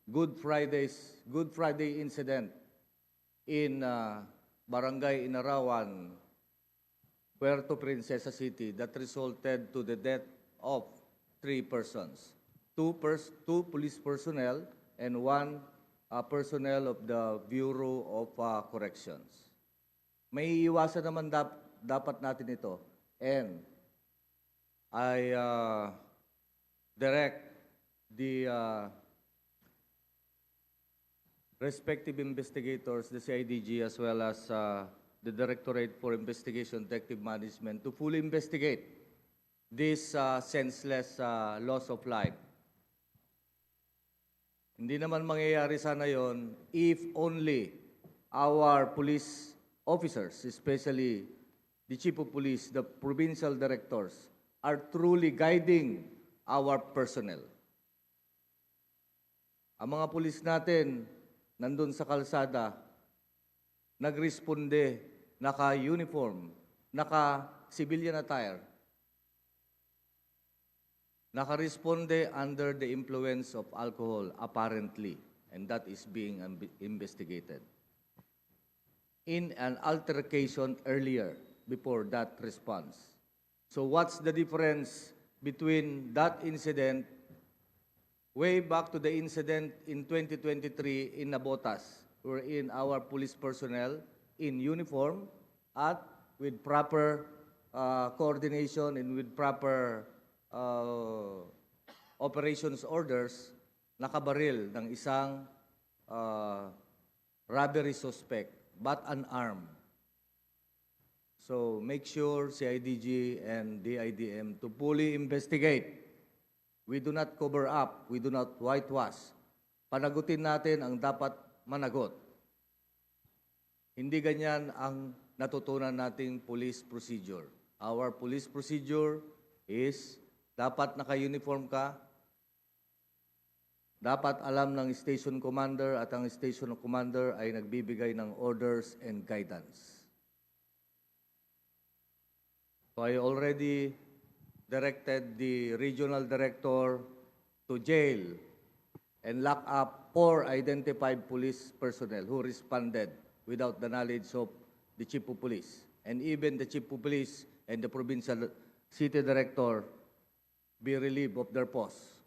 Good Friday incident in Barangay Inarawan, Puerto Princesa City that resulted to the death of 3 persons, two police personnel and 1 personnel of the Bureau of Corrections. May iwasan naman dapat natin ito, and I direct the respective investigators, the CIDG, as well as the Directorate for Investigation Detective Management to fully investigate this senseless loss of life. Hindi naman mangyayari sana yon if only our police officers, especially the Chief of Police, the provincial directors, are truly guiding our personnel. Ang mga pulis natin, nandun sa kalsada, nagresponde, naka-uniform, naka-civilian attire, naka-responde under the influence of alcohol, apparently, and that is being investigated. In an altercation earlier, before that response. So what's the difference between that incident way back to the incident in 2023 in Nabotas, wherein our police personnel in uniform at with proper coordination and with proper operations orders, nakabaril ng isang robbery suspect but unarmed. So make sure CIDG and DIDM to fully investigate. We do not cover up, we do not whitewash. Panagutin natin ang dapat managot. Hindi ganyan ang natutunan nating police procedure. Our police procedure is dapat naka-uniform ka, dapat alam ng station commander at ang station commander ay nagbibigay ng orders and guidance. So I already directed the regional director to jail and lock up 4 identified police personnel who responded without the knowledge of the Chief of Police. And even the Chief of Police and the provincial city director be relieved of their posts.